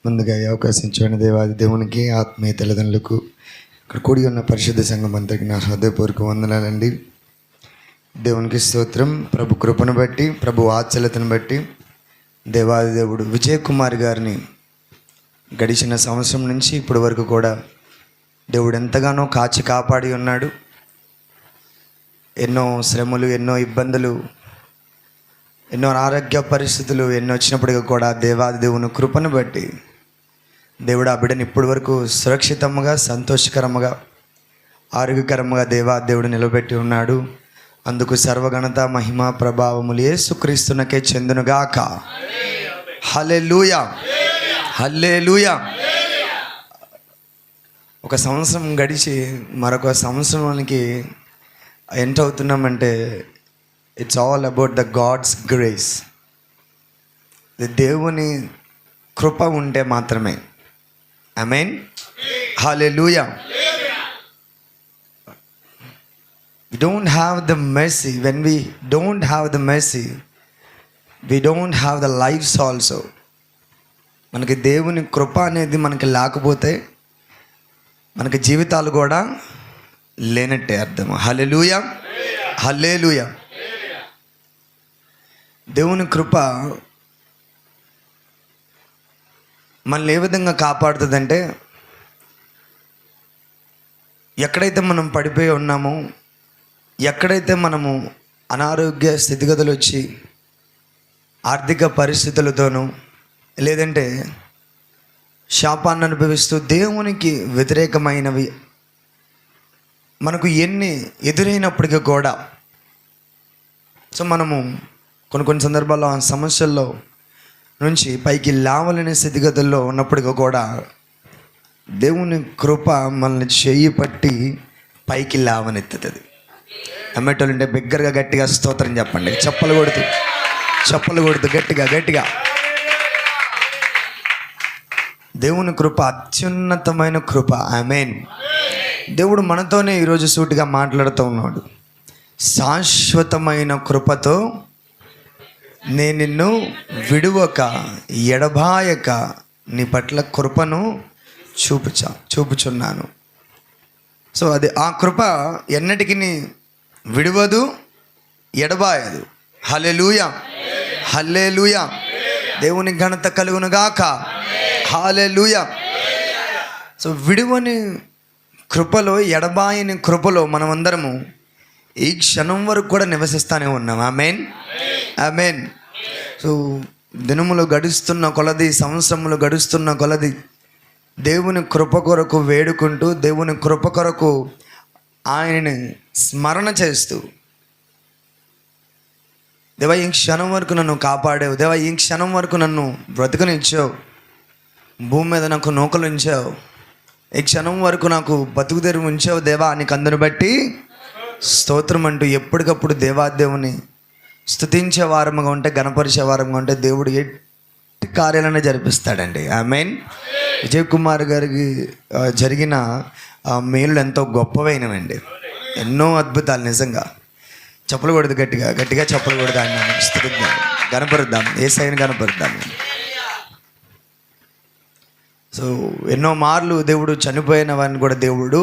ముందుగా ఈ అవకాశం ఇచ్చిన దేవాది దేవునికి ఆత్మీయ తల్లిదండ్రులకు ఇక్కడ కూడి ఉన్న పరిశుద్ధ సంఘం అంతరికి నా హృదయపూర్వక వందనాలండి. దేవునికి స్తోత్రం. ప్రభు కృపను బట్టి, ప్రభు వాత్సల్యతను బట్టి దేవాది దేవుడు విజయ్ కుమార్ గారిని గడిచిన సంవత్సరం నుంచి ఇప్పటి వరకు కూడా దేవుడు ఎంతగానో కాచి కాపాడి ఉన్నాడు. ఎన్నో శ్రమలు, ఎన్నో ఇబ్బందులు, ఎన్నో ఆరోగ్య పరిస్థితులు ఎన్నో వచ్చినప్పటికీ కూడా దేవాది దేవుని కృపను బట్టి దేవుడు ఆ బిడ్డని ఇప్పటి వరకు సురక్షితంగా, సంతోషకరంగా, ఆరోగ్యకరంగా దేవాది దేవుడు నిలబెట్టి ఉన్నాడు. అందుకు సర్వగణత, మహిమ, ప్రభావములు యేసుక్రీస్తునకే చెందునుగాక. హల్లెలూయా, హల్లెలూయా. ఒక సంవత్సరం గడిచి మరొక సంవత్సరానికి ఎంటర్ అవుతున్నామంటే it's all about the God's grace. దేవుని కృప ఉంటే మాత్రమే. ఆమేన్, హల్లెలూయా. We don't have the mercy. When we don't have the mercy, we don't have the lives also. మనకి దేవుని కృప అనేది మనకి లేకపోతే మనకి జీవితాలు కూడా లేనట్టే అర్థం. హల్లెలూయా, హల్లెలూయా. దేవుని కృప మనల్ని ఏ విధంగా కాపాడుతుందంటే, ఎక్కడైతే మనం పడిపోయి ఉన్నామో, ఎక్కడైతే మనము అనారోగ్య స్థితిగతులు వచ్చి ఆర్థిక పరిస్థితులతోనూ లేదంటే శాపాన్ని అనుభవిస్తూ దేవునికి వ్యతిరేకమైనవి మనకు ఎన్ని ఎదురైనప్పటికీ కూడా, సో మనము కొన్ని సందర్భాల్లో ఆ సమస్యల్లో నుంచి పైకి లేవలేని స్థితిగతుల్లో ఉన్నప్పటికీ కూడా దేవుని కృప మనల్ని చేయి పట్టి పైకి లేవనెత్తుతుంది. అమ్మేటోళ్ళంటే బిగ్గరగా గట్టిగా స్తోత్రం చెప్పండి. చప్పలు కొడుతూ గట్టిగా గట్టిగా. దేవుని కృప అత్యున్నతమైన కృప. ఆమేన్. దేవుడు మనతోనే ఈరోజు సూటిగా మాట్లాడుతూ ఉన్నాడు. శాశ్వతమైన కృపతో నేను నిన్ను విడువక ఎడబాయక నీ పట్ల కృపను చూపుచున్నాను. సో అది ఆ కృప ఎన్నటికి విడువదు, ఎడబాయదు. హల్లెలూయా, హల్లెలూయా. దేవుని ఘనత కలుగునుగాక. హల్లెలూయా. సో విడువని కృపలో, ఎడబాయని కృపలో మనమందరము ఈ క్షణం వరకు కూడా నివసిస్తూనే ఉన్నాం. ఆమేన్, ఆమేన్. సో దినములు గడుస్తున్న కొలది, సంవత్సరములు గడుస్తున్న కొలది దేవుని కృప కొరకు వేడుకుంటూ, దేవుని కృప కొరకు ఆయనని స్మరణ చేస్తూ, దేవా ఈ క్షణం వరకు నన్ను కాపాడావు, దేవా ఈ క్షణం వరకు నన్ను బ్రతుకునిచ్చావు, భూమి మీద నాకు నూకలు ఉంచావు, ఈ క్షణం వరకు నాకు బతుకు తెరువు ఉంచావు దేవా, నీకు అందరు బట్టి స్తోత్రం అంటూ ఎప్పటికప్పుడు దేవాదేవుని స్తుతించే వారముగా ఉంటే, గణపరిచే వారముగా ఉంటే దేవుడు ఎట్టి కార్యాలను జరిపిస్తాడండి. ఆమేన్. విజయ్ కుమార్ గారికి జరిగిన మేలు ఎంతో గొప్పవైనవండి, ఎన్నో అద్భుతాలు. నిజంగా చప్పలు కొడదు, గట్టిగా గట్టిగా చప్పలు కొడదాం, స్తుతిద్దాం, గణపరుద్దాం, యేసయ్యను గణపరుద్దాం. సో ఎన్నో మార్లు దేవుడు చనిపోయిన వారిని కూడా దేవుడు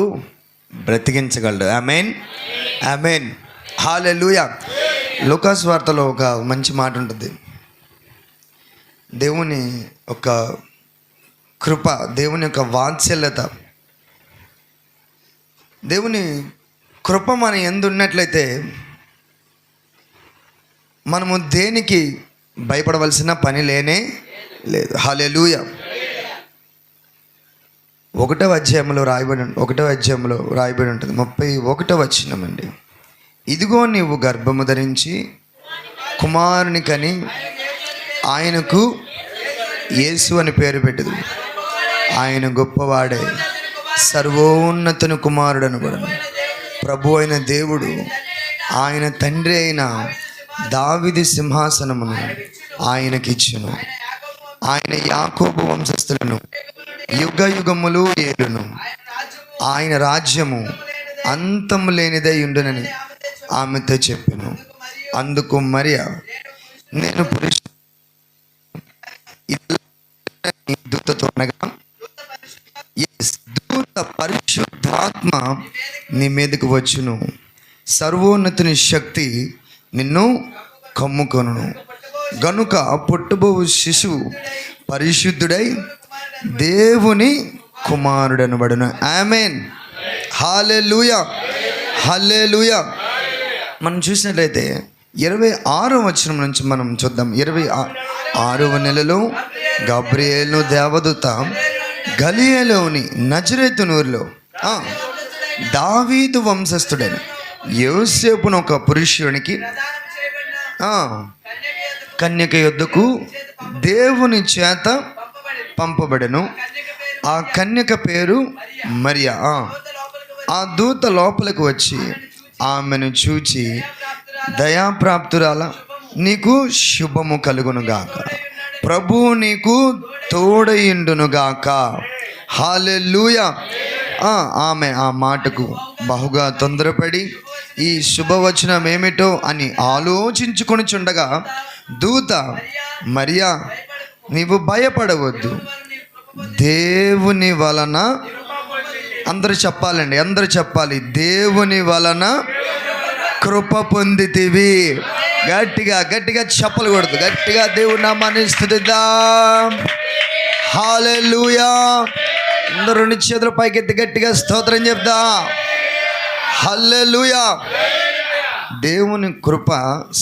బ్రతికించగలడు. ఆమేన్, ఆమేన్, హల్లెలూయా. లూకాసు వార్తలో ఒక మంచి మాట ఉంటుంది. దేవుని ఒక కృప, దేవుని యొక్క వాత్సల్యత, దేవుని కృప మన యందు ఉన్నట్లయితే మనము దేనికి భయపడవలసిన పని లేనే లేదు. హల్లెలూయా. 1వ అధ్యాయంలో రాయబడి ఉంటుంది. 31వ వచనం అండి. ఇదిగో నీవు గర్భము ధరించి కుమారుని కని ఆయనకు యేసు అని పేరు పెట్టదు. ఆయన గొప్పవాడే, సర్వోన్నతుని కుమారుడను కూడా ప్రభు అయిన దేవుడు ఆయన తండ్రి అయిన దావీదు సింహాసనమును ఆయనకిచ్చును. ఆయన యాకోబు వంశస్థులను యుగ యుగములు ఏలును. ఆయన రాజ్యము అంతము లేనిదై ఉండునని ఆమెతో చెప్పెను. అందుకు మరియ నేను దూతతో అనగా దూత పరిశుద్ధాత్మ నీ మీదకు వచ్చును, సర్వోన్నతుని శక్తి నిన్ను కమ్ముకొనును, గనుక పుట్టబో శిశువు పరిశుద్ధుడై దేవుని కుమారుడనబడును. ఆమేన్. హల్లెలూయా, హల్లెలూయా. మనం చూసినట్లయితే 26వ వచనం నుంచి మనం చూద్దాం. 26వ నెలలో గబ్రియేలు దేవదూత గలిలయలోని నజరేతునూరులో దావీదు వంశస్థుడైన యోసేపును ఒక పురుషునికి కన్యక యొద్దకు దేవుని చేత పంపబడెను. ఆ కన్యక పేరు మరియా. ఆ దూత లోపలికి వచ్చి ఆమెను చూచి, దయాప్రాప్తురాల, నీకు శుభము కలుగునుగాక, ప్రభువు నీకు తోడయుండునుగాక. హల్లెలూయా. ఆమె ఆ మాటకు బహుగా తొందరపడి ఈ శుభవచనం ఏమిటో అని ఆలోచించుకొనిచుండగా దూత, మరియా, నీవు భయపడవద్దు, దేవుని వలన, అందరూ చెప్పాలండి, అందరూ చెప్పాలి, దేవుని వలన కృప పొందితివి. గట్టిగా గట్టిగా చెప్పకూడదు, గట్టిగా దేవుని నామాన్ని స్తుతిద్దాం. హల్లెలూయా. అందరూ రెండు చేతుల పైకెత్తి గట్టిగా స్తోత్రం చెప్దాం. హల్లెలూయా. దేవుని కృప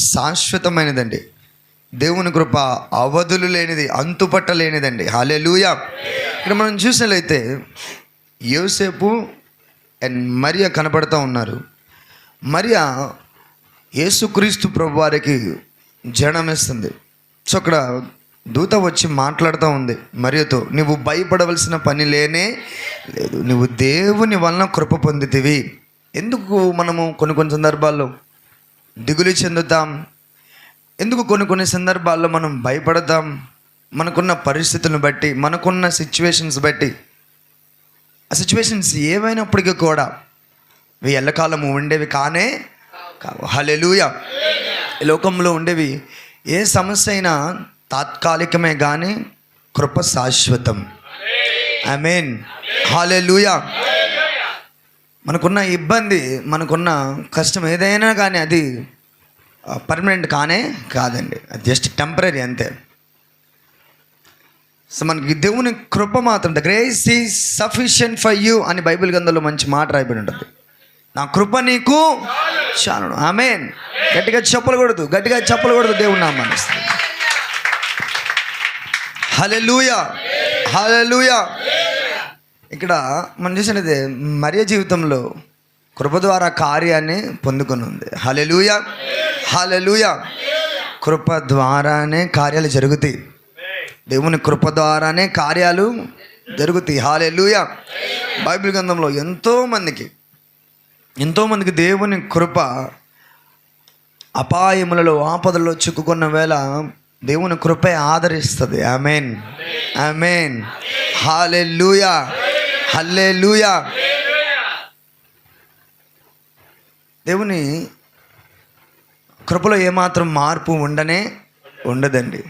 శాశ్వతమైనదండి. దేవుని కృప అవధులు లేనిది, అంతుపట్టలేనిదండి. హల్లెలూయా. ఇక్కడ మనం చూసినట్లయితే యోసేపు అండ్ మరియా కనపడుతూ ఉన్నారు. మరియా యేసుక్రీస్తు ప్రభు వారికి జనమిస్తుంది. సో అక్కడ దూత వచ్చి మాట్లాడుతూ ఉంది మరియతో, నువ్వు భయపడవలసిన పని లేనే లేదు, నువ్వు దేవుని వలన కృప పొందితివి. ఎందుకు మనము కొన్ని సందర్భాల్లో దిగులు చెందుతాం? ఎందుకు కొన్ని సందర్భాల్లో మనం భయపడతాం? మనకున్న పరిస్థితులను బట్టి, మనకున్న సిచ్యువేషన్స్ బట్టి. ఆ సిచ్యువేషన్స్ ఏవైనప్పటికీ కూడా ఇవి ఎల్లకాలము ఉండేవి కానే కావు. హల్లెలూయా. ఈ లోకంలో ఉండేవి ఏ సమస్య అయినా తాత్కాలికమే కానీ కృప శాశ్వతం. ఆమేన్. హల్లెలూయా. మనకున్న ఇబ్బంది, మనకున్న కష్టం ఏదైనా కానీ అది పర్మనెంట్ కానే కాదండి, అది జస్ట్ టెంపరీ అంతే. సో మనకి దేవుని కృప మాత్రం, the grace is sufficient for you అని బైబిల్ గ్రంథంలో మంచి మాట రాయబడి ఉంటుంది. నా కృప నీకు చాలును. ఆమేన్. గట్టిగా చెప్పకూడదు, గట్టిగా చెప్పకూడదు దేవుని నామాన్ని. హల్లెలూయా, హల్లెలూయా. ఇక్కడ మనం చూసినది మరియ జీవితంలో కృప ద్వారా కార్యాన్ని పొందుకొని ఉంది. హల్లెలూయా, హల్లెలూయా. కృప ద్వారానే కార్యాలు జరుగుతాయి. దేవుని కృప ద్వారానే కార్యాలు జరుగుతాయి. హల్లెలూయా. బైబిల్ గ్రంథంలో ఎంతోమందికి దేవుని కృప అపాయములలో, ఆపదల్లో చిక్కుకున్న వేళ దేవుని కృపే ఆదరిస్తుంది. ఆమేన్, ఆమేన్. హల్లెలూయా, హల్లెలూయా. దేవుని కృపలో ఏమాత్రం మార్పు ఉండదండి.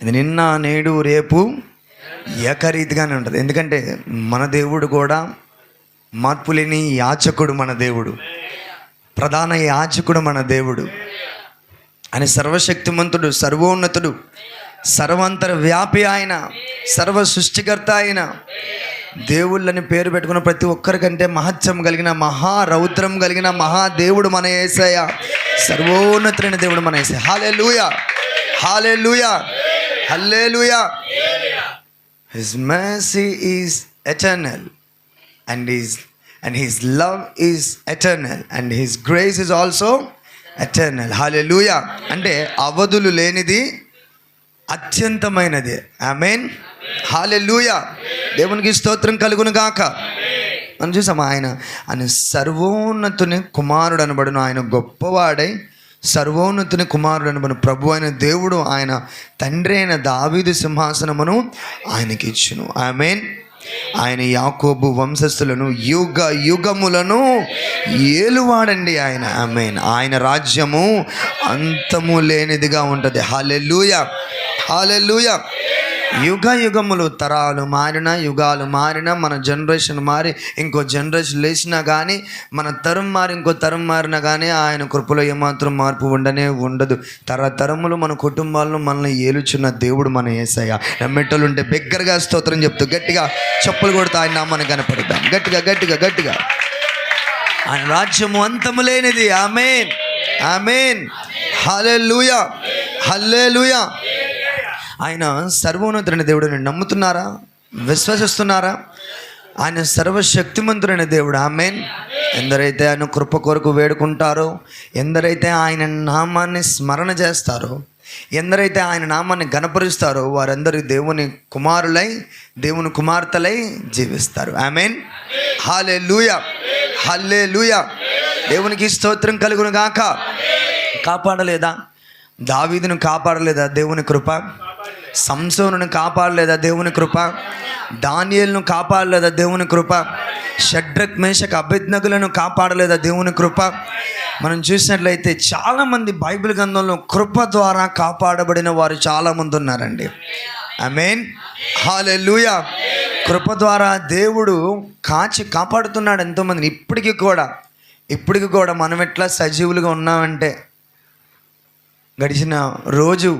ఇది నిన్న, నేడు, రేపు ఏకరీతిగానే ఉంటుంది. ఎందుకంటే మన దేవుడు కూడా మార్పు లేని యాజకుడు. మన దేవుడు ప్రధాన యాజకుడు. మన దేవుడు ఆయన సర్వశక్తిమంతుడు, సర్వోన్నతుడు, సర్వాంతర వ్యాపి. ఆయన సర్వ సృష్టికర్త. ఆయన దేవుళ్ళని పేరు పెట్టుకున్న ప్రతి ఒక్కరికంటే మహత్యం కలిగిన, మహారౌద్రం కలిగిన మహాదేవుడు మన యేసయ్య. సర్వోన్నతుడైన దేవుడు మన యేసయ్య. హల్లెలూయా, హల్లెలూయా, హల్లెలూయా. His mercy is eternal and his love is eternal and his grace is also eternal. హల్లెలూయా. అంటే అవధులు లేనిది, అత్యంతమైనది. ఆమేన్, హల్లెలూయా. దేవునికి స్తోత్రం కలుగును గాక. మనం చూసాం ఆయన సర్వోన్నతుని కుమారుడు అనబడును. ఆయన గొప్పవాడై సర్వోన్నతుని కుమారుడు అనబడిన ప్రభు అయిన దేవుడు, ఆయన తండ్రి అయిన దావీదు సింహాసనమును ఆయనకి ఇచ్చును. ఆమేన్. ఆయన యాకోబు వంశస్థులను యుగ యుగములను ఏలువాడండి ఆయన. ఆమేన్. ఆయన రాజ్యము అంతము లేనిదిగా ఉంటుంది. హల్లెలూయా, హల్లెలూయా. యుగ యుగములు, తరాలు మారినా, యుగాలు మారినా, మన జనరేషన్ మారి ఇంకో జనరేషన్ లేచినా కానీ, మన తరం మారి ఇంకో తరం మారినా కానీ ఆయన కృపలో ఏమాత్రం మార్పు ఉండనే ఉండదు. తరతరములు మన కుటుంబాలను మనల్ని ఏలుచున్న దేవుడు మన యేసయ్య. నమ్మేటోళ్ళు ఉంటే బిగ్గరగా స్తోత్రం చెప్తూ గట్టిగా చప్పులు కొడుతూ ఆయన నామాన్ని కనపడదాం. గట్టిగా గట్టిగా గట్టిగా. ఆయన రాజ్యము అంతము లేనిది. ఆమేన్, ఆమేన్, హల్లెలూయా, హల్లెలూయా. ఆయన సర్వోన్నతుడైన దేవుడు. నమ్ముతున్నారా? విశ్వసిస్తున్నారా? ఆయన సర్వశక్తిమంతుడైన దేవుడు. ఆమేన్. ఎందరైతే ఆయన కృప కొరకు వేడుకుంటారో, ఎందరైతే ఆయన నామాన్ని స్మరణ చేస్తారో, ఎందరైతే ఆయన నామాన్ని గణపరుస్తారో వారందరూ దేవుని కుమారులై, దేవుని కుమార్తెలై జీవిస్తారు. ఆమేన్, హల్లెలూయా, హల్లెలూయా. దేవునికి స్తోత్రం కలుగును గాక. కాపాడలేదా? దావీదును కాపాడలేదా దేవుని కృప? సంసోనును కాపాడలేదా దేవుని కృప? దానియేలును కాపాడలేదా దేవుని కృప? షడ్రక్ మేషక్ అబేద్నెగోలను కాపాడలేదా దేవుని కృప? మనం చూసినట్లయితే చాలామంది బైబిల్ గ్రంథంలో కృప ద్వారా కాపాడబడిన వారు చాలామంది ఉన్నారండి. ఆమేన్, హల్లెలూయా. కృప ద్వారా దేవుడు కాపాడుతున్నాడు ఎంతోమందిని. ఇప్పటికి కూడా మనం ఎట్లా సజీవులుగా ఉన్నామంటే, గడిచిన రోజు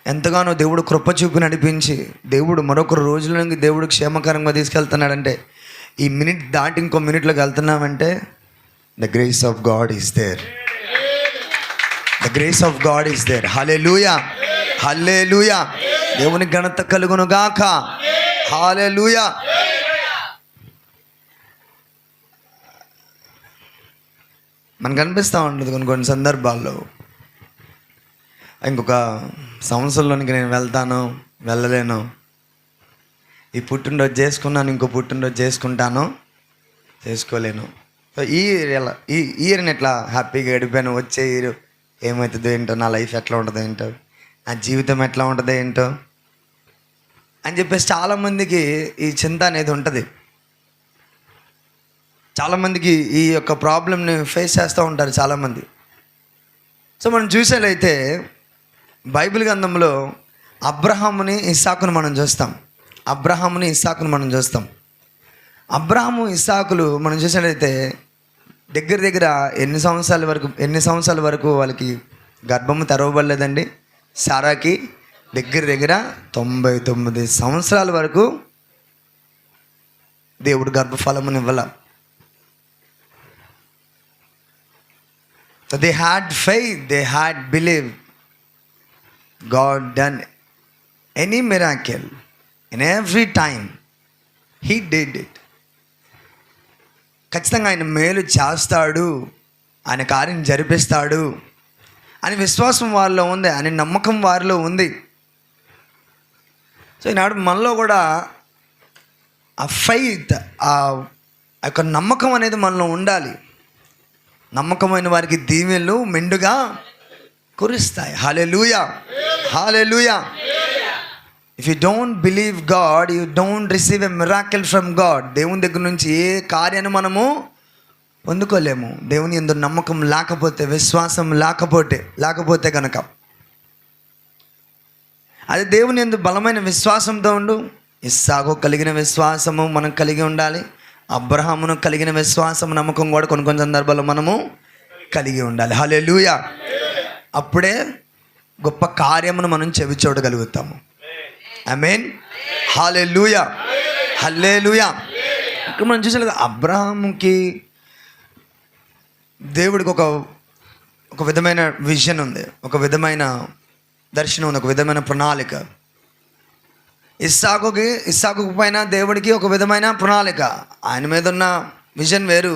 ఎంతగానో దేవుడు కృప చూపి నడిపించి దేవుడు మరొక రోజులోకి దేవుడు క్షేమకరంగా తీసుకెళ్తున్నాడంటే, ఈ మినిట్ దాటి ఇంకో మినిట్లోకి వెళ్తున్నామంటే the grace of God is there. The grace of God is there. హల్లెలూయా, హల్లెలూయా. దేవుని ఘనత కలుగును గాక. హల్లెలూయా. మనకు అనిపిస్తూ ఉంటుంది కొన్ని సందర్భాల్లో, ఇంకొక సంవత్సరంలోనికి నేను వెళ్ళలేను, ఈ పుట్టినరోజు చేసుకున్నాను, ఇంకో పుట్టినరోజు చేసుకోలేను. సో ఈ ఇయర్ని ఎట్లా హ్యాపీగా గడిపాను, వచ్చే ఇయర్ ఏమవుతుందో ఏంటో, నా లైఫ్ ఎట్లా ఉంటుందో ఏంటో, నా జీవితం ఎట్లా ఉంటుందో ఏంటో అని చెప్పేసి చాలామందికి ఈ చింత అనేది ఉంటుంది. చాలామందికి ఈ యొక్క ప్రాబ్లమ్ని ఫేస్ చేస్తూ ఉంటారు చాలామంది. సో మనం చూసేలైతే బైబిల్ గ్రంథంలో అబ్రహాముని ఇస్సాకును మనం చూస్తాం. అబ్రహాము ఇస్సాకులు మనం చూసినట్లయితే దగ్గర ఎన్ని సంవత్సరాల వరకు వాళ్ళకి గర్భము తెరవబడలేదండి. సారాకి దగ్గర 99 సంవత్సరాల వరకు దేవుడు గర్భఫలముని ఇవ్వాల. So they had faith, they had belief. God done any miracle in every time. He did it. ఖచ్చితంగా ఆయన మేలు చేస్తాడు, ఆయన కార్యం జరిపిస్తాడు అని విశ్వాసం వారిలో ఉంది, అని నమ్మకం వారిలో ఉంది. సో ఈనాడు మనలో కూడా ఆ ఫెయిత్, ఆ యొక్క నమ్మకం అనేది మనలో ఉండాలి. నమ్మకమైన వారికి దీవెనలు మెండుగా కురుస్తాయి. హల్లెలూయా, హల్లెలూయా. If you don't believe God, you don't receive a miracle from God. దేవుని దగ్గర నుంచి ఏ కార్యాన్ని మనము పొందుకోలేము. దేవుని యందు నమ్మకం లేకపోతే, విశ్వాసం లేకపోతే కనుక. అది దేవుని యందు బలమైన విశ్వాసంతో ఉండు. ఇస్సాకు కలిగిన విశ్వాసము మనం కలిగి ఉండాలి. అబ్రహామును కలిగిన విశ్వాసం, నమ్మకం కూడా కొన్ని సందర్భాల్లో మనము కలిగి ఉండాలి. హల్లెలూయా. అప్పుడే గొప్ప కార్యమును మనం చెవి చూడగలుగుతాము. ఆమేన్, హల్లెలూయా, హల్లెలూయా. ఇక్కడ మనం చూసాం, అబ్రహాముకి దేవుడికి ఒక విధమైన విజన్ ఉంది, ఒక విధమైన దర్శనం ఉంది, ఒక విధమైన ప్రణాళిక. ఇస్సాకు పైన దేవుడికి ఒక విధమైన ప్రణాళిక. ఆయన మీద ఉన్న విజన్ వేరు,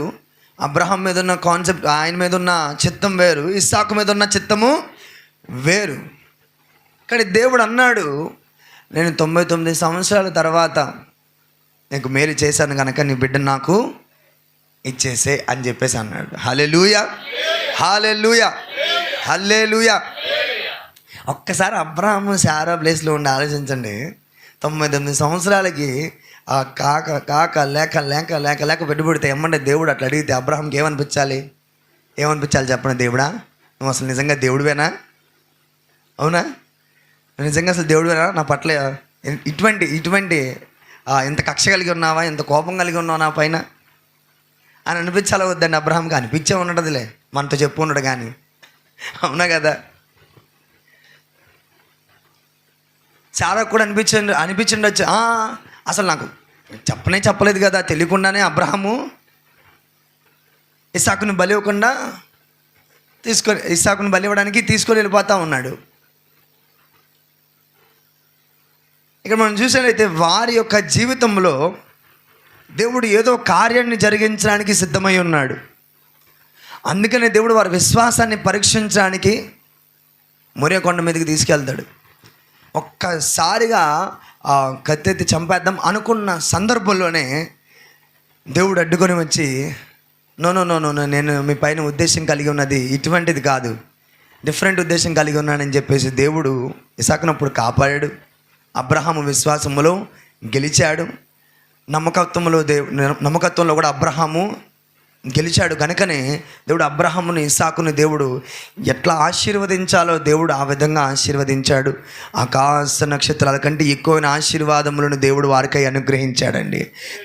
అబ్రహాం మీద ఉన్న కాన్సెప్ట్, ఆయన మీద ఉన్న చిత్తం వేరు, ఇస్సాకు మీద ఉన్న చిత్తము వేరు. కానీ దేవుడు అన్నాడు, నేను 99 సంవత్సరాల తర్వాత నీకు మేలు చేశాను కనుక నీ బిడ్డను నాకు ఇచ్చేసే అని చెప్పేసి అన్నాడు. హల్లెలూయా, హల్లెలూయా, హల్లెలూయా. ఒక్కసారి అబ్రహాము శారా ప్లేస్లో ఉండి ఆలోచించండి. 99 సంవత్సరాలకి ఆ కాక లేక పెట్టుబడితే ఏమంటే దేవుడు అట్లా అడిగితే అబ్రహాంకి ఏమనిపించాలి చెప్పండి. దేవుడా, నువ్వు అసలు నిజంగా దేవుడివేనా? అవునా? నిజంగా అసలు దేవుడివేనా? నా పట్ల ఇటువంటి ఇటువంటి ఎంత కక్ష కలిగి ఉన్నావా, ఎంత కోపం కలిగి ఉన్నావా నా పైన అని అనిపించాలా వద్దండి? అబ్రహాంకి అనిపించే ఉండదులే, మనతో చెప్పు ఉండడు కానీ, అవునా కదా? సారా కూడా అనిపించిండొచ్చు, అసలు నాకు చెప్పలేదు కదా, తెలియకుండానే అబ్రహాము ఇస్సాకుని బలి ఇవ్వకుండా ఇస్సాకుని బలి ఇవ్వడానికి తీసుకొని వెళ్ళిపోతూ ఉన్నాడు. ఇక్కడ మనం చూసినట్లయితే వారి యొక్క జీవితంలో దేవుడు ఏదో కార్యాన్ని జరిగించడానికి సిద్ధమై ఉన్నాడు. అందుకనే దేవుడు వారి విశ్వాసాన్ని పరీక్షించడానికి మొరియా కొండ మీదకి తీసుకెళ్తాడు. ఒక్కసారిగా కత్తెత్తి చంపేద్దాం అనుకున్న సందర్భంలోనే దేవుడు అడ్డుకొని వచ్చి, నో, నేను మీ పైన ఉద్దేశం కలిగి ఉన్నది ఇటువంటిది కాదు, డిఫరెంట్ ఉద్దేశం కలిగి ఉన్నానని చెప్పేసి దేవుడు ఇస్సాకునప్పుడు కాపాడాడు. అబ్రహాము విశ్వాసములో గెలిచాడు. నమ్మకత్వంలో కూడా అబ్రహాము గెలిచాడు. కనుకనే దేవుడు అబ్రహాముని ఇస్సాకుని దేవుడు ఎట్లా ఆశీర్వదించాలో దేవుడు ఆ విధంగా ఆశీర్వదించాడు. ఆకాశ నక్షత్రాల కంటే ఎక్కువైన ఆశీర్వాదములను దేవుడు వారికై అనుగ్రహించాడండి.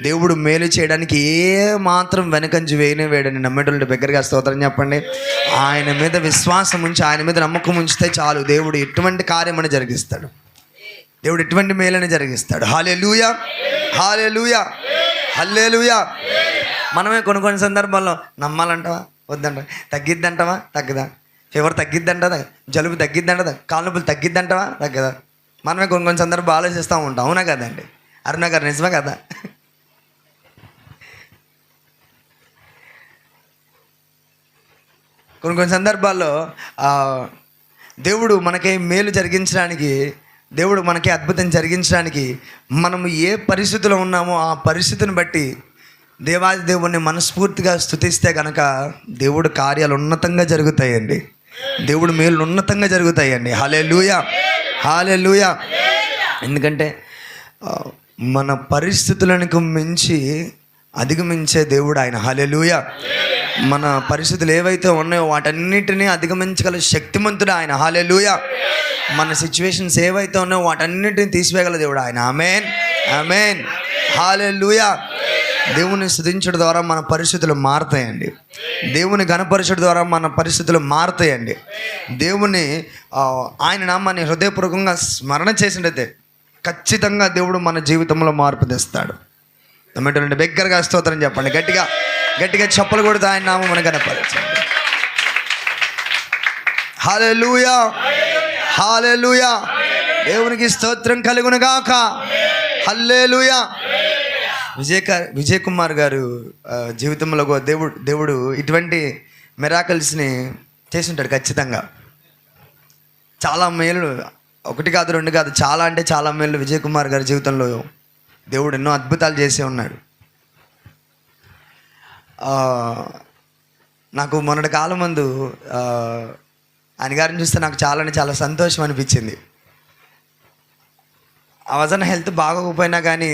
దేవుడు మేలు చేయడానికి ఏ మాత్రం వెనకంజు వేయని నమ్మేటోళ్ళ దగ్గరగా స్తోత్రం చెప్పండి. ఆయన మీద విశ్వాసం ఉంచి, ఆయన మీద నమ్మకం ఉంచితే చాలు, దేవుడు ఎటువంటి కార్యమని జరిగిస్తాడు, దేవుడు ఎటువంటి మేలని జరిగిస్తాడు. హల్లెలూయా, హల్లెలూయా, హల్లెలూయా. మనమే కొన్ని సందర్భాల్లో నమ్మాలంటావా వద్దంట, తగ్గిద్దంటావా తగ్గదా, ఫీవర్ తగ్గిద్దంటదా, జలుబు తగ్గిద్దంటదా, కాళ్ళ నొప్పులు తగ్గిద్దంటావా తగ్గదా. మనమే కొన్ని సందర్భాలు ఆలోచిస్తూ ఉంటాం, అవునా కదండి? అరుణ గారు నిజమే కదా? కొన్ని సందర్భాల్లో దేవుడు మనకి మేలు జరిగించడానికి, దేవుడు మనకి అద్భుతం జరిగించడానికి మనము ఏ పరిస్థితిలో ఉన్నామో ఆ పరిస్థితిని బట్టి దేవాది దేవుణ్ణి మనస్ఫూర్తిగా స్తుతిస్తే కనుక దేవుడు కార్యాలు ఉన్నతంగా జరుగుతాయండి, దేవుడు మేలు ఉన్నతంగా జరుగుతాయండి. హల్లెలూయా, హల్లెలూయా. ఎందుకంటే మన పరిస్థితులకు మించి అధిగమించే దేవుడు ఆయన. హల్లెలూయా. మన పరిస్థితులు ఏవైతే ఉన్నాయో వాటన్నిటినీ అధిగమించగల శక్తిమంతుడు ఆయన. హల్లెలూయా. మన సిచ్యువేషన్స్ ఏవైతే ఉన్నాయో వాటన్నిటిని తీసివేయగల దేవుడు ఆయన. ఆమేన్, ఆమేన్, హల్లెలూయా. దేవుని స్తుతించడం ద్వారా మన పరిస్థితులు మారుతాయండి. దేవుని ఘనపరచడం ద్వారా మన పరిస్థితులు మారుతాయండి. దేవుని ఆయన నామాన్ని హృదయపూర్వకంగా స్మరణ చేసినట్లయితే ఖచ్చితంగా దేవుడు మన జీవితంలో మార్పు తెస్తాడు. నమ్మేటంటే దగ్గరగా స్తోత్రం చెప్పండి, గట్టిగా గట్టిగా చప్పలు కొడుతూ ఆయన నామం మన ఘనపరచండి. హల్లెలూయా, హల్లెలూయా. దేవునికి స్తోత్రం కలుగును గాక. హల్లెలూయా. విజయ్ కుమార్ గారు జీవితంలో దేవుడు ఇటువంటి మిరాకిల్స్ని చేస్తుంటాడు ఖచ్చితంగా. చాలా మేలు, ఒకటి కాదు రెండు కాదు, చాలా అంటే చాలా మేలు విజయ్ కుమార్ గారి జీవితంలో దేవుడు ఎన్నో అద్భుతాలు చేసే ఉన్నాడు. నాకు మొన్నటి కాలం ముందు ఆయన గారిని చూస్తే నాకు చాలా సంతోషం అనిపించింది. అవసరం హెల్త్ బాగోకపోయినా కానీ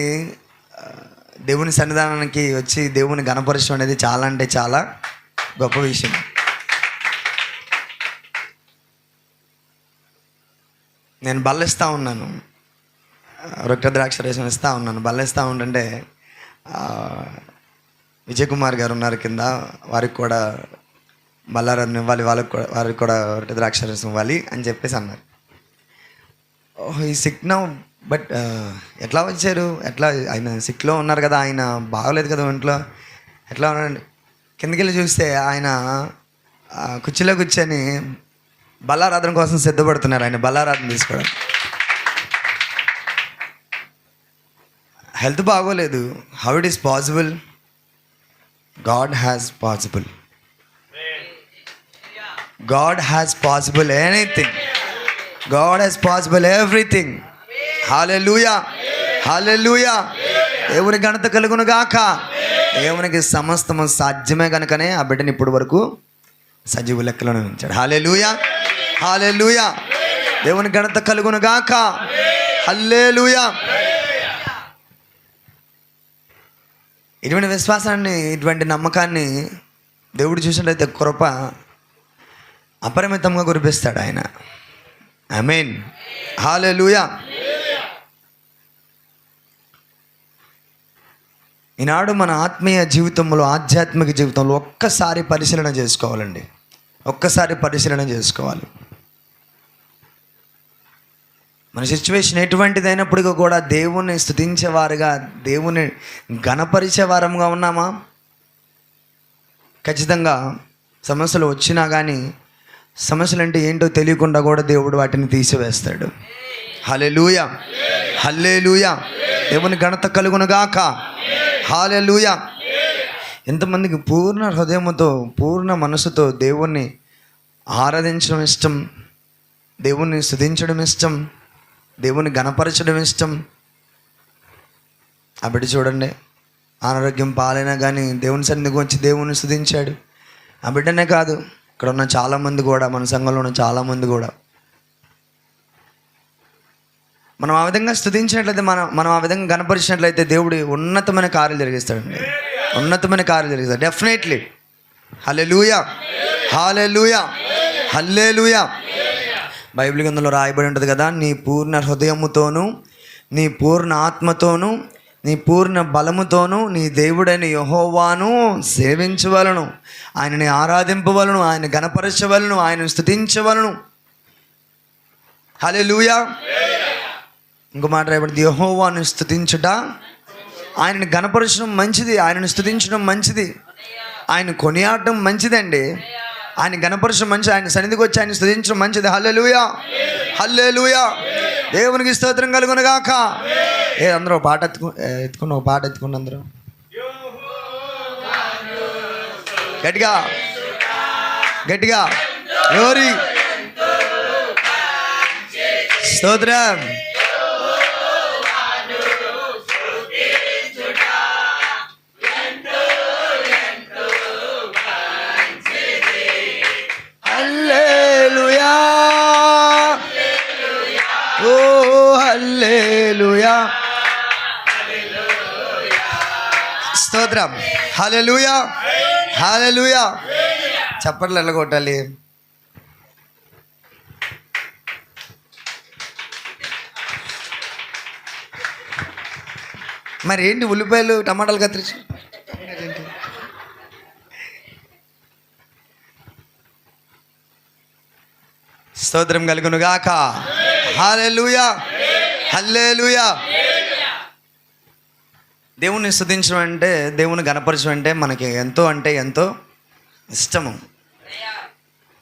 దేవుని సన్నిధానానికి వచ్చి దేవుని ఘనపరచడం అనేది చాలా అంటే చాలా గొప్ప విషయం. నేను బల్లిస్తూ ఉన్నాను, రొట్టె ద్రాక్ష రసం ఇస్తూ ఉన్నాను. బల్లిస్తూ ఉంటుంటే విజయ్ కుమార్ గారు ఉన్నారు కింద, వారికి కూడా బల్లారాన్ని ఇవ్వాలి, వారికి కూడా రొట్టె ద్రాక్ష రసం ఇవ్వాలి అని చెప్పేసి అన్నారు. ఈ సిక్ నౌ, బట్ ఎట్లా వచ్చారు, ఎట్లా ఆయన సిక్లో ఉన్నారు కదా, ఆయన బాగలేదు కదా ఒంట్లో, ఎట్లా ఉన్నాడు? కిందకి వెళ్ళి చూస్తే ఆయన కుర్చీలో కూర్చొని బల్లారాధన కోసం సిద్ధపడుతున్నారు. ఆయన బల్లారాధన తీసుకోవడం. హెల్త్ బాగోలేదు. How it is possible? God has possible. God has possible anything. God has possible everything. హల్లెలూయా, హల్లెలూయా. దేవుని ఘనత కలుగును గాక. దేవునికి సమస్తము సాధ్యమే కనుకనే ఆ బిడ్డని ఇప్పటి వరకు సజీవు లెక్కలోనే ఉంచాడు. హల్లెలూయా, హల్లెలూయా. దేవుని ఘనత కలుగును గాక. హల్లెలూయా. ఇటువంటి విశ్వాసాన్ని, ఇటువంటి నమ్మకాన్ని దేవుడు చూసినట్లయితే కృప అపరిమితంగా కురిపిస్తాడు ఆయన. ఆమేన్, హల్లెలూయా. ఈనాడు మన ఆత్మీయ జీవితంలో, ఆధ్యాత్మిక జీవితంలో ఒక్కసారి పరిశీలన చేసుకోవాలండి. ఒక్కసారి పరిశీలన చేసుకోవాలి. మన సిచ్యువేషన్ ఎటువంటిదైనప్పటికీ కూడా దేవుణ్ణి స్తుతించేవారుగా, దేవుని ఘనపరిచే వారంగా ఉన్నామా? ఖచ్చితంగా సమస్యలు వచ్చినా కానీ సమస్యలు అంటే ఏంటో తెలియకుండా కూడా దేవుడు వాటిని తీసివేస్తాడు. హల్లెలూయా, హల్లెలూయా. దేవుని ఘనత కలుగునుగాక. హల్లెలూయా. ఎంతమందికి పూర్ణ హృదయముతో, పూర్ణ మనసుతో దేవుణ్ణి ఆరాధించడం ఇష్టం, దేవుణ్ణి స్తుతించడం ఇష్టం, దేవుని ఘనపరచడం ఇష్టం. ఆ బిడ్డ చూడండి, అనారోగ్యం పాలైనా కానీ దేవుని సన్నిధికి వచ్చి దేవుని స్తుతించాడు. ఆ బిడ్డనే కాదు, ఇక్కడ ఉన్న చాలామంది కూడా, మన సంఘంలో ఉన్న చాలామంది కూడా మనం ఆ విధంగా స్తుతించినట్లయితే, మనం ఆ విధంగా ఘనపరిచినట్లయితే దేవుడు ఉన్నతమైన కార్యాలు జరిగిస్తాడండి. ఉన్నతమైన కార్యాలు జరిగిస్తాడు డెఫినెట్లీ. హల్లెలూయా, హల్లెలూయా, హల్లెలూయా. బైబిల్ గ్రంథంలో రాయబడి ఉంటుంది కదా, నీ పూర్ణ హృదయముతోనూ, నీ పూర్ణ ఆత్మతోనూ, నీ పూర్ణ బలముతోనూ నీ దేవుడైన యెహోవాను సేవించవలను, ఆయనని ఆరాధింపవలను, ఆయన ఘనపరచవలను, ఆయనను స్తుతించవలను. హల్లెలూయా. ఇంకో మాట రాయబడింది, యెహోవాను స్తుతించుట, ఆయనని ఘనపరచడం మంచిది, ఆయనను స్తుతించడం మంచిది, ఆయన కొనియాడటం మంచిదండి, ఆయన ఘనపరచడం మంచిది, ఆయన సన్నిధికి వచ్చి ఆయన స్తుతించడం మంచిది. హల్లెలూయా, హల్లెలూయా. దేవునికి స్తోత్రం కలుగునుగాక. అందరూ పాట ఎత్తుకున్న ఒక పాట ఎత్తుకున్న అందరూ గట్టిగా గట్టిగా ఎవరి స్తోత్రం. హల్లెలూయా, ఓ హల్లెలూయా, స్తోత్రం. హల్లెలూయా, హల్లెలూయా. చప్పట్లు ఎలా కొట్టాలి? మరి ఏంటి ఉల్లిపాయలు టమాటాలు కత్తిరించి? స్తోత్రం కలుగునుగాక. హల్లెలూయా, హల్లెలూయా. దేవుని స్తుతించడం అంటే, దేవుని ఘనపరచడం అంటే మనకి ఎంతో ఇష్టము.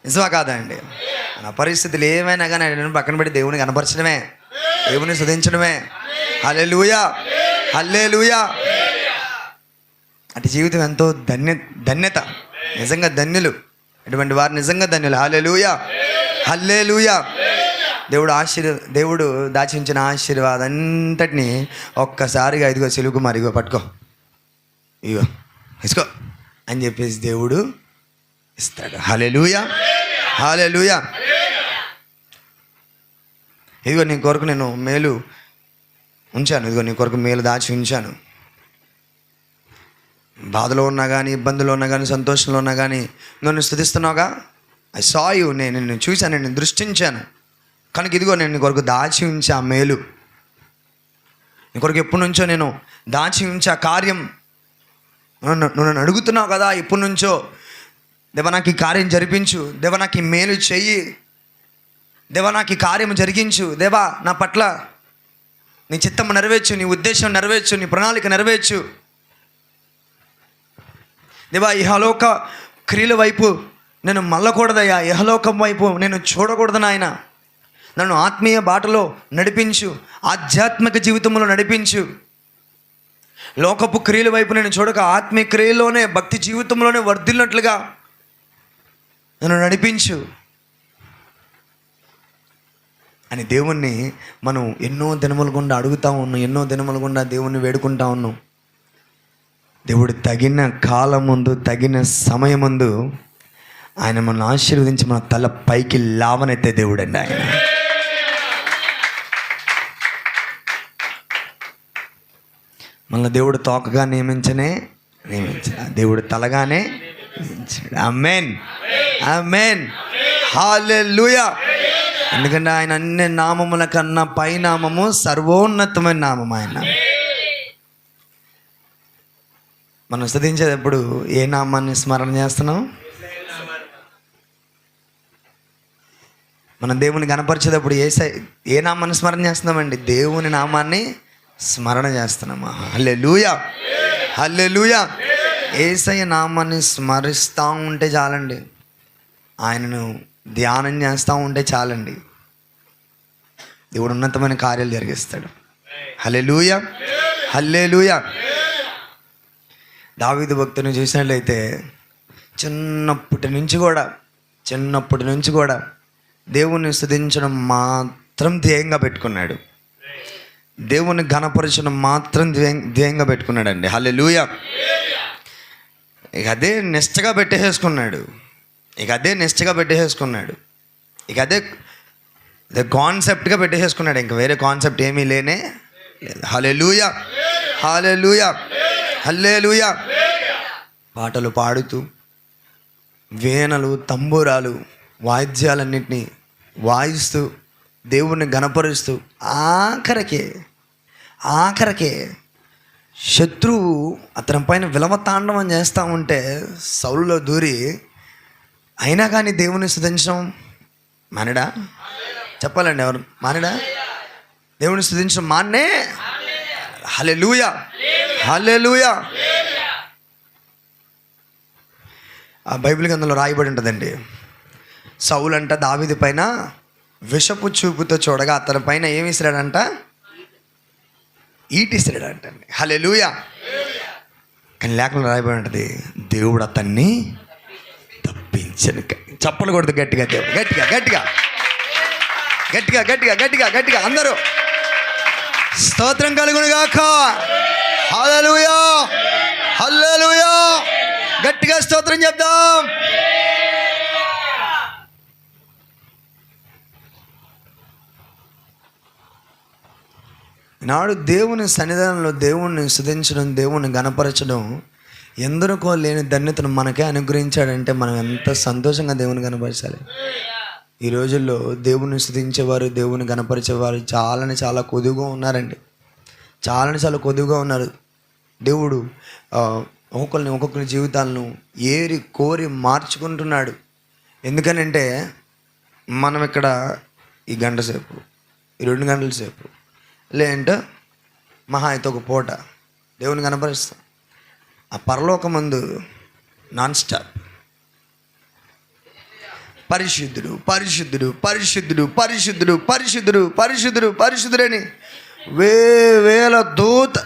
నిజమా కాదా అండి? మన పరిస్థితులు ఏమైనా కానీ నేను పక్కన పెట్టి దేవుని ఘనపరచడమే, దేవుని స్తుతించడమే. హల్లెలూయా, హల్లెలూయా. అటు జీవితం ఎంతో ధన్యత. నిజంగా ధన్యులు, అటువంటి వారు నిజంగా ధన్యులు. హల్లెలూయా, హల్లెలూయా. దేవుడు దాచించిన ఆశీర్వాదంతటిని ఒక్కసారిగా ఇదిగో సిలుగు మరిగో పట్టుకో, ఇగో ఇసుకో అని చెప్పేసి దేవుడు ఇస్తాడు. హల్లెలూయా, హల్లెలూయా. ఇదిగో నీ కొరకు నేను మేలు ఉంచాను, ఇదిగో నీ కొరకు మేలు దాచి ఉంచాను. బాధలో ఉన్నా కానీ, ఇబ్బందులో ఉన్నా కానీ, సంతోషంలో ఉన్నా కానీ నన్ను స్తుతిస్తున్నావుగా. ఐ సా యు, నేను నిన్ను చూశాను, నేను దృష్టించాను కనుక ఇదిగో నేను నీ కొరకు దాచి ఉంచా మేలు. నీ కొరకు ఎప్పటి నుంచో నేను దాచి ఉంచా కార్యం. నువ్వు నన్ను అడుగుతున్నావు కదా ఎప్పటి నుంచో, దేవా నాకు ఈ కార్యం జరిపించు, దేవా నాకు ఈ మేలు చెయ్యి, దేవా నాకు ఈ కార్యం జరిగించు, దేవా నా పట్ల నీ చిత్తం నెరవేర్చు, నీ ఉద్దేశం నెరవేర్చు, నీ ప్రణాళిక నెరవేర్చు. దేవా ఇహలోక క్రియల వైపు నేను మళ్ళకూడదయ్యా, ఇహలోకం వైపు నేను చూడకూడదు నాయన. నన్ను ఆత్మీయ బాటలో నడిపించు, ఆధ్యాత్మిక జీవితంలో నడిపించు. లోకపు క్రియల వైపు నేను చూడక ఆత్మీయ క్రియలోనే, భక్తి జీవితంలోనే వర్ధిల్లినట్లుగా నన్ను నడిపించు అని దేవుణ్ణి మనం ఎన్నో దినముల గుండా అడుగుతూ ఉన్నాం, ఎన్నో దినముల గుండా దేవుణ్ణి వేడుకుంటా ఉన్నాం. దేవుడు తగిన కాలం ముందు, తగిన సమయమందు ఆయన మనల్ని ఆశీర్వదించి మన తల పైకి లావనెత్తే దేవుడు అండి ఆయన. మళ్ళీ దేవుడు తోకగా నియమించనే దేవుడు తలగానే నియమించాడు. ఆమేన్, ఆమేన్, హల్లెలూయా. ఎందుకంటే ఆయన అన్ని నామముల కన్నా పై నామము సర్వోన్నతమైన నామం ఆయన. మనం స్తుతించేటప్పుడు ఏ నామాన్ని స్మరణ చేస్తున్నాం? మనం దేవుని గణపరిచేటప్పుడు ఏ నామాన్ని స్మరణ చేస్తున్నామండి? దేవుని నామాన్ని స్మరణ చేస్తున్నామా? హల్లెలూయా, హల్లెలూయా. యేసయ్య నామాన్ని స్మరిస్తూ ఉంటే చాలండి, ఆయనను ధ్యానం చేస్తూ ఉంటే చాలండి, దేవుడు ఉన్నతమైన కార్యాలు జరిగిస్తాడు. హల్లెలూయా, హల్లెలూయా. దావీదు భక్తుని చూసినట్లయితే చిన్నప్పటి నుంచి కూడా దేవుణ్ణి స్తుతించడం మాత్రం ధ్యేయంగా పెట్టుకున్నాడు. దేవుని ఘనపరచడం మాత్రం ధ్యేయంగా పెట్టుకున్నాడండి. హల్లెలూయా. ఇక అదే నిష్టగా పెట్టేసుకున్నాడు. ఇక అదే కాన్సెప్ట్గా పెట్టేసుకున్నాడు. ఇంక వేరే కాన్సెప్ట్ ఏమీ లేనే లేదు. హల్లెలూయా, హల్లెలూయా, హల్లెలూయా. పాటలు పాడుతూ వీణలు, తంబూరాలు, వాయిద్యాలన్నింటినీ వాయిస్తూ దేవుణ్ణి గణపరుస్తూ ఆఖరికే శత్రువు అతని పైన విలవ తాండవం చేస్తూ ఉంటే సౌలులో దూరి అయినా కానీ దేవుని స్తుతించడం మానడా? చెప్పాలండి, ఎవరు మానడా? దేవుని స్తుతించడం మాన్నే? హల్లెలూయా, హల్లెలూయా. ఆ బైబిల్ గ్రంథంలో రాయబడి ఉంటుందండి, సౌలు అంట దావీదు పైన విషపు చూపుతో చూడగా అతని పైన ఏమి ఇసిరాడంట? ఈటిసిరాడంటండి. హల్లెలూయా. కానీ లేఖలో రాయబడి ఉంటుంది, దేవుడు అతన్ని తప్పించను. చప్పలు కొడుతూ గట్టిగా, దేవుడు గట్టిగా గట్టిగా గట్టిగా గట్టిగా గట్టిగా గట్టిగా అందరూ స్తోత్రం కలుగును గాక. హల్లెలూయా, హల్లెలూయా. గట్టిగా స్తోత్రం చెప్దాం. నాడు దేవుని సన్నిధానంలో దేవుణ్ణి స్తుతించడం, దేవుణ్ణి గణపరచడం ఎందరికో లేని ధన్యతను మనకే అనుగ్రహించాడంటే మనం ఎంత సంతోషంగా దేవుని గణపరచాలి. ఈ రోజుల్లో దేవుని స్తుతించేవారు, దేవుని గణపరిచేవారు చాలా కొద్దుగా ఉన్నారండి. చాలా కొద్దుగా ఉన్నారు. దేవుడు ఒక్కొక్కరి జీవితాలను ఏరి కోరి మార్చుకుంటున్నాడు. ఎందుకనంటే మనం ఇక్కడ ఈ గంట సేపు, ఈ 2 గంటల సేపు, లేదంటే మహా అయితే ఒక పూట దేవుని కనపరుస్తాం. ఆ పరలోకమందు నాన్ స్టాప్ పరిశుద్ధుడు పరిశుద్ధుడు పరిశుద్ధుడు పరిశుద్ధుడు పరిశుద్ధుడు పరిశుద్ధుడు పరిశుద్ధుడు అని వేల దూత.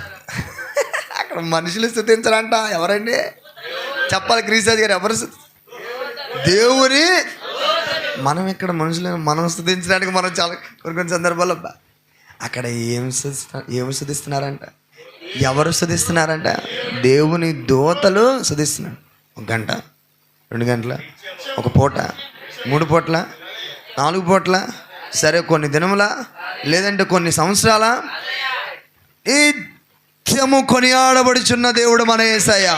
అక్కడ మనుషులు స్తుతించరంట. ఎవరండి చెప్పాలి? క్రీస్తు గారు. ఎవరు? దేవుని. మనం ఇక్కడ మనుషులను మనం స్తుతించడానికి మనం చాలా కొన్ని సందర్భాల్లో అక్కడ ఏమి స్తుతిస్తున్నారంట? ఎవరు స్తుతిస్తున్నారంట? దేవుని దూతలు స్తుతిస్తున్నారు. 1 గంట, 2 గంటల, ఒక పూట, 3 పూట్ల, 4 పూట్ల, సరే కొన్ని దినముల, లేదంటే కొన్ని సంవత్సరాల, నిత్యము కొనియాడబడుచున్న దేవుడు మన యేసయ్య.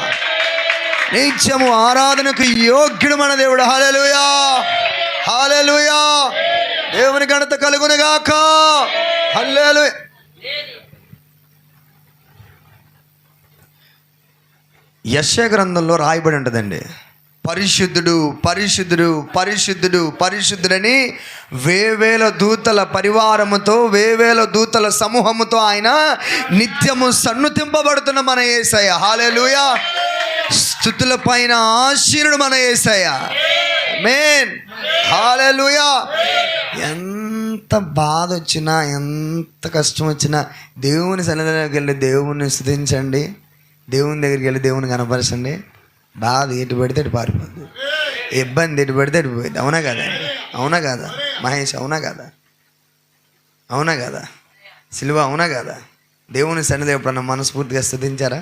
నిత్యము ఆరాధనకు యోగ్యుడు మన దేవుడు. హల్లెలూయా, హల్లెలూయా. దేవుని ఘనత కలుగును గాక. హల్లెలూయా. యెషయా గ్రంథంలో రాయబడి ఉంటుందండి, పరిశుద్ధుడు పరిశుద్ధుడు పరిశుద్ధుడు పరిశుద్ధుడని వేవేల దూతల పరివారముతో, వేవేల దూతల సమూహముతో ఆయన నిత్యము సన్నుతింపబడుతున్న మన యేసయ్య. హల్లెలూయా. స్తుతుల పైన ఆశీనుడు మన యేసయ్య. ఆమేన్. హల్లెలూయా. ఎంత బాధ వచ్చినా, ఎంత కష్టం వచ్చినా దేవుని సన్నిధిలోకి వెళ్ళి దేవుని స్తుతించండి, దేవుని దగ్గరికి వెళ్ళి దేవుని కనపరచండి. బాధ ఎటు పడితే అటు పారిపోద్ది, ఇబ్బంది ఎటు పడితే అటు పోయింది. అవునా కదా? అవునా కదా మహేష్? అవునా కదా? అవునా కదా సిల్వ? అవునా కదా? దేవుని సన్నిధి ఎప్పుడన్నా మనస్ఫూర్తిగా స్తుతించారా?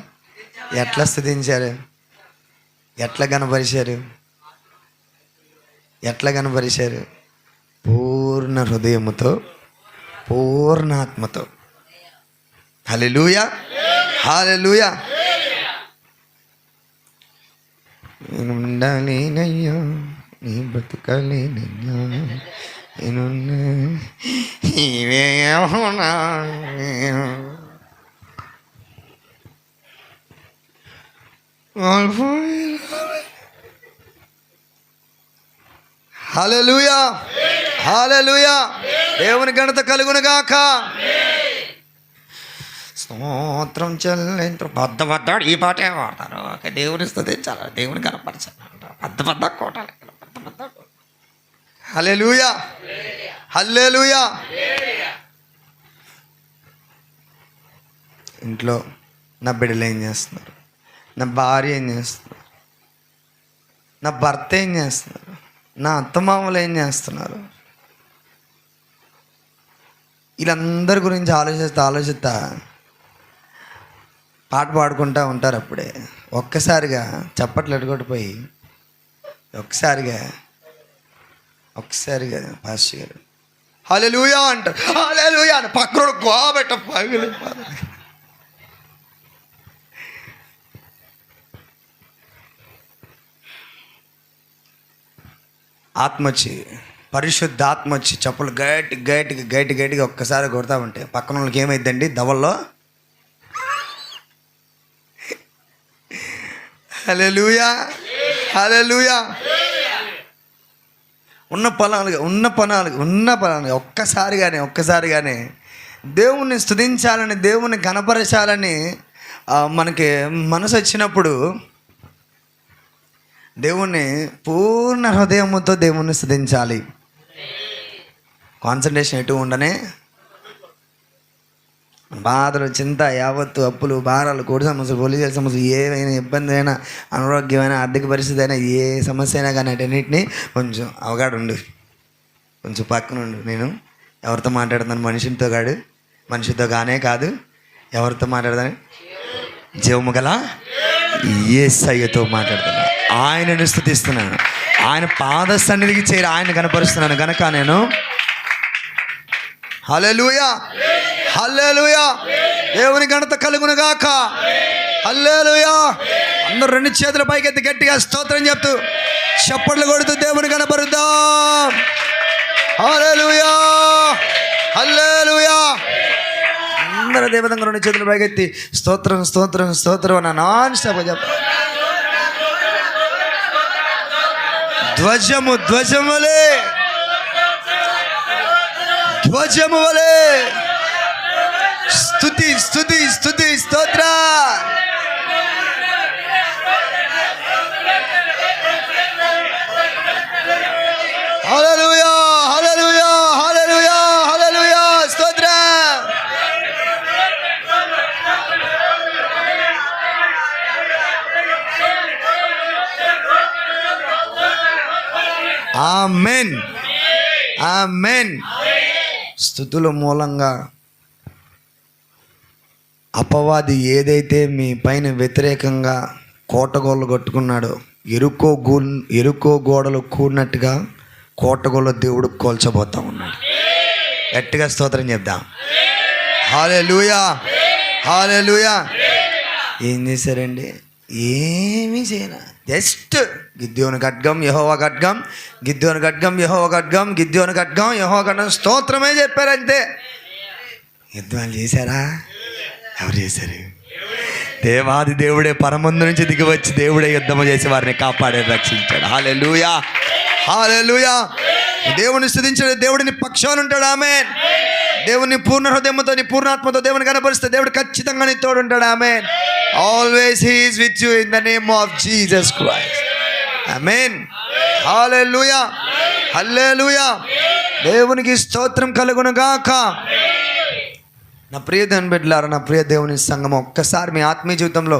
ఎట్లా స్తుతించారు? ఎట్లా కనపరిచారు? ఎట్లా కనపరిచారు? పూర్ణ హృదయముతో, పూర్ణ ఆత్మతో. హల్లెలూయా, హల్లెలూయా. ఉండాలేనయ్యా, నీ బ్రతుకలేనయ్యా, హల్లెలూయా, హల్లెలూయా. దేవుని ఘనత కలుగునుగాక. స్తోత్రం చెల్లించు. బద్దబద్దాడు ఈ పాటే వాడతారు. ఓకే, దేవుని స్తుతించాలి, దేవుని కనపరచాలి. పెద్ద కోటాలి, పెద్ద. హల్లెలూయా, హల్లెలూయా. ఇంట్లో నా బిడ్డలు ఏం చేస్తున్నారు, నా భార్య ఏం చేస్తున్నారు, నా భర్త ఏం చేస్తున్నారు, నా అత్తమామలు ఏం చేస్తున్నారు, వీళ్ళందరి గురించి ఆలోచిస్తా పాట పాడుకుంటూ ఉంటారు. అప్పుడే ఒక్కసారిగా చప్పట్లు ఎడగొట్టిపోయి ఒక్కసారిగా పాస్టర్ గారు హల్లెలూయా అంటారు. హల్లెలూయా అని పక్కన గోబెట్ట పగిలి ఆత్మొచ్చి, పరిశుద్ధ ఆత్మ వచ్చి చెప్పులు గట్టిగా ఒక్కసారి కొడతా ఉంటే పక్కన వాళ్ళకి ఏమైందండి? దవల్లో హల్లెలూయా, హల్లెలూయా. ఉన్న పొలాలుగా ఒక్కసారిగానే దేవుణ్ణి స్తుతించాలని, దేవుణ్ణి కనపరచాలని మనకి మనసు వచ్చినప్పుడు దేవుణ్ణి పూర్ణ హృదయముతో దేవుణ్ణి స్తుతించాలి. కాన్సన్ట్రేషన్ ఎటు ఉండనే బాధలు, చింత, యావత్తు, అప్పులు, భారాలు, కోడి సమస్యలు, పోలీసుల సమస్యలు, ఏవైనా ఇబ్బంది అయినా, అనారోగ్యమైన, ఆర్థిక పరిస్థితి అయినా, ఏ సమస్య అయినా కానీ అన్నింటినీ కొంచెం అవగాడుండు, కొంచెం పక్కన ఉండు. నేను ఎవరితో మాట్లాడుతాను? మనిషితో కాదు. ఎవరితో మాట్లాడతాను? జీవము గల యేసయ్యతో మాట్లాడుతాను. ఆయనను స్తుతిస్తున్నాను, ఆయన పాద సన్నిధికి చేరి ఆయన కనపరుస్తున్నాను కనుక నేను హల్లెలూయా, హల్లెలూయా. దేవుని ఘనత కలుగునుగాక. హల్లెలూయా. అందరూ రెండు చేతుల పైకెత్తి గట్టిగా స్తోత్రం చెప్తూ చప్పట్లు కొడుతూ దేవుని కనపరుద్దాం. హల్లెలూయా, హల్లెలూయా. అందరూ దేవతంగా రెండు చేతుల పైకెత్తి స్తోత్రం స్తోత్రం స్తోత్రం అన్న నాన్ స్టాప్ చెప్ప. ధ్వజము వలే స్తుతి స్తుతి స్తుతి స్తోత్ర. హల్లెలూయా, హల్లెలూయా, హల్లెలూయా, హల్లెలూయా. స్తోత్ర. ఆమేన్, ఆమేన్. స్తుతుల మూలంగా అపవాది ఏదైతే మీ పైన వ్యతిరేకంగా కోటగోళ్ళు కట్టుకున్నాడో, ఎరుకో గోడలు కూడినట్టుగా కోటగోళ్ళ దేవుడు కోల్చబోతా ఉన్నాడు. గట్టిగా స్తోత్రం చెప్దాం. హల్లెలూయా, హల్లెలూయా. ఏం చేశారండి? ఏమీ చేయనా, జస్ట్ గిద్యోను ఖడ్గం యెహోవా ఖడ్గం, గిద్యోను ఖడ్గం యెహోవా ఖడ్గం, గిద్యోను ఖడ్గం యెహోవా ఖడ్గం, స్తోత్రమే చెప్పారంతే. యుద్ధాలు చేశారా? ఎవరు చేశారు? దేవాది దేవుడే పరమందు నుంచి దిగివచ్చి దేవుడే యుద్ధము చేసి వారిని కాపాడే రక్షించాడు. హల్లెలూయా, హల్లెలూయా. దేవుని స్తుతించాడు, దేవుడిని పక్షాన ఉంటాడు. ఆమేన్. దేవుని పూర్ణ హృదయంతో, నీ పూర్ణాత్మతో దేవుని కనపరిస్తే దేవుడు ఖచ్చితంగా నీ తోడు ఉంటాడు. ఆమేన్. Always he is with you in the name of Jesus Christ. ఆమేన్. హల్లెలూయా, హల్లెలూయా. దేవునికి స్తోత్రం కలుగును గాక. నా ప్రియ దేవుని బిడ్డలారా, నా ప్రియ దేవుని సంఘం, ఒక్కసారి మీ ఆత్మీయ జీవితంలో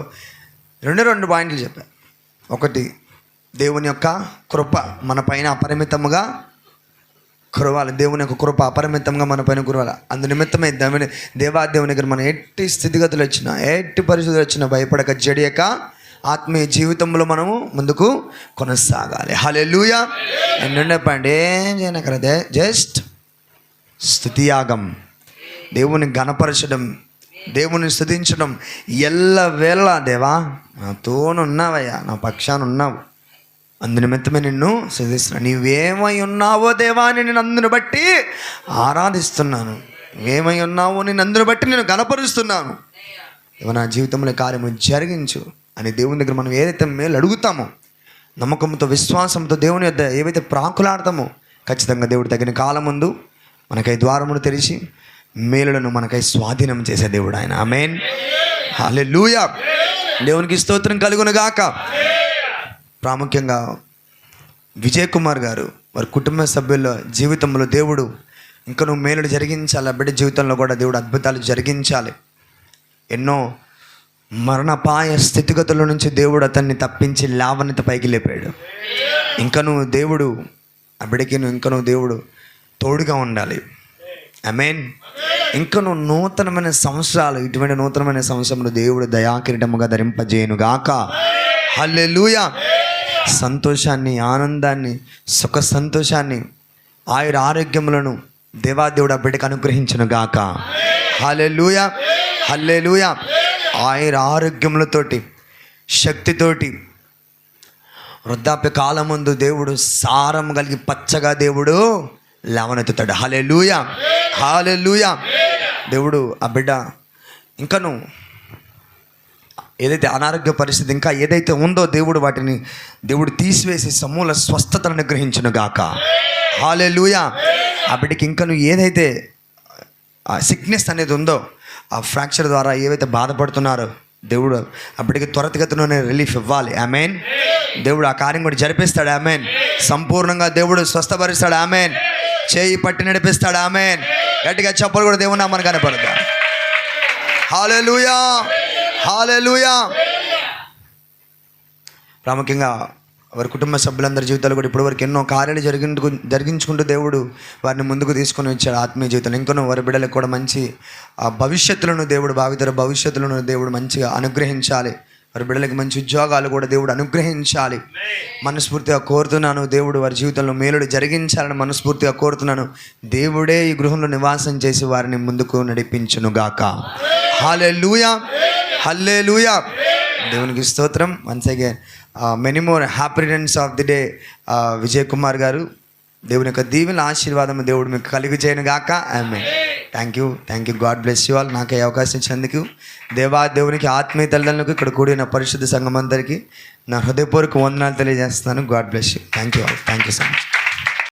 రెండు పాయింట్లు చెప్పాను. ఒకటి, దేవుని యొక్క కృప మన పైన అపరిమితముగా కురవాలి. దేవుని యొక్క కృప అపరిమితంగా మన పైన కురవాలి. అందు నిమిత్తమే దేవాదేవుని దగ్గర మన ఎట్టి స్థితిగతులు వచ్చినా, ఎట్టి పరిస్థితులు వచ్చినా భయపడక జడియక ఆత్మీయ జీవితంలో మనము ముందుకు కొనసాగాలి. హల్లెలూయా. రెండో పాయింట్, ఏం చేయనక్కర్లేదే, జస్ట్ స్తుతియాగం, దేవుని ఘనపరచడం, దేవుని స్తుతించడం ఎల్లవేళ. దేవా నాతోనున్నావయ్యా, నా పక్షాన ఉన్నావు, అందు నిమిత్తమే నిన్ను స్తుతిస్తున్నాను. నీవేమై ఉన్నావో దేవా అని నేను అందును బట్టి ఆరాధిస్తున్నాను. నువ్వేమై ఉన్నావో నేను అందును బట్టి నేను ఘనపరుస్తున్నాను. దేవా నా జీవితంలో కార్యము జరిగించు, అని దేవుని దగ్గర మనం ఏదైతే మేలు అడుగుతామో, నమ్మకంతో విశ్వాసంతో దేవుని యొద్ద ఏవైతే ప్రాకులాడతామో, ఖచ్చితంగా దేవుడు తగిన కాలం ముందు మనకై ద్వారమును తెరిచి మేలులను మనకై స్వాధీనం చేసే దేవుడు ఆయన. ఆమేన్, హల్లెలూయా. దేవునికి స్తోత్రం కలుగును గాక. ప్రాముఖ్యంగా విజయ్ కుమార్ గారు వారి కుటుంబ సభ్యుల జీవితంలో దేవుడు ఇంకా నువ్వు మేలుడు జరిగించాలి. బిడ్డ జీవితంలో కూడా దేవుడు అద్భుతాలు జరిగించాలి. ఎన్నో మరణపాయ స్థితిగతుల నుంచి దేవుడు అతన్ని తప్పించి లావణ్యత పైకి లేపాడు. ఇంకా నువ్వు దేవుడు ఆ బిడ్డకి నువ్వు దేవుడు తోడుగా ఉండాలి. ఆమేన్. ఇంకా నువ్వు నూతనమైన సంవత్సరాలు, ఇటువంటి నూతనమైన సంవత్సరంలో దేవుడు దయాకిరీటముగా ధరింపజేయును గాక. హల్లెలూయా. సంతోషాన్ని, ఆనందాన్ని, సుఖ సంతోషాన్ని, ఆయుర ఆరోగ్యములను దేవాదేవుడు ఆ బిడ్డకు అనుగ్రహించును గాక. హల్లెలూయా, హల్లెలూయా. ఆయుర ఆరోగ్యములతోటి, శక్తితోటి వృద్ధాప్య కాలం ముందు దేవుడు సారం కలిగి పచ్చగా దేవుడు లేవనెత్తుతాడు. హల్లెలూయా, హల్లెలూయా. దేవుడు ఆ బిడ్డ ఇంకను ఏదైతే అనారోగ్య పరిస్థితి ఇంకా ఏదైతే ఉందో దేవుడు తీసివేసి సమూల స్వస్థతను అనుగ్రహించును గాక. హల్లెలూయా. ఆ బిడ్డకి ఇంకను ఏదైతే ఆ సిక్నెస్ అనేది ఉందో, ఆ ఫ్రాక్చర్ ద్వారా ఏవైతే బాధపడుతున్నారో దేవుడు ఆ బిడ్డకి త్వరితగతిలోనే రిలీఫ్ ఇవ్వాలి. ఆమేన్. దేవుడు ఆ కార్యం కూడా జరిపిస్తాడు. ఆమేన్. సంపూర్ణంగా దేవుడు స్వస్థపరుస్తాడు. ఆమేన్. చేయి పట్టి నడిపిస్తాడు. ఆమేన్. గట్టిగా చెప్పలు కూడా దేవుని నామమున కనపడతా. హల్లెలూయా, హల్లెలూయా. ప్రాముఖ్యంగా వారి కుటుంబ సభ్యులందరి జీవితాలు కూడా ఇప్పటివరకు ఎన్నో కార్యాలు జరిగించుకుంటూ దేవుడు వారిని ముందుకు తీసుకొని వచ్చాడు ఆత్మీయ జీవితంలో. ఇంకొన వారి బిడ్డలకు కూడా మంచి భవిష్యత్తులను దేవుడు, భావితర భవిష్యత్తులను దేవుడు మంచిగా అనుగ్రహించాలి. వారి బిడ్డలకి మంచి ఉద్యోగాలు కూడా దేవుడు అనుగ్రహించాలి. మనస్ఫూర్తిగా కోరుతున్నాను. దేవుడు వారి జీవితంలో మేలుడు జరిగించాలని మనస్ఫూర్తిగా కోరుతున్నాను. దేవుడే ఈ గృహంలో నివాసం చేసి వారిని ముందుకు నడిపించునుగాక. హల్లెలూయా, హల్లెలూయా. దేవునికి స్తోత్రం. Once again many more happy returns of the day Vijay Kumar గారు. దేవుని యొక్క దీవెన ఆశీర్వాదం దేవుడు మీకు కలిగి చేయను గాక. ఆమేన్. Thank you, God bless you all. నాకు ఈ అవకాశం ఇచ్చినందుకు దేవునికి ఆత్మీయ తల్లిదండ్రులకు ఇక్కడ కూడిన పరిశుద్ధ సంఘం అందరికీ నా హృదయపూర్వక వందనాలు తెలియజేస్తున్నాను. God bless you. Thank you all. Thank you so much.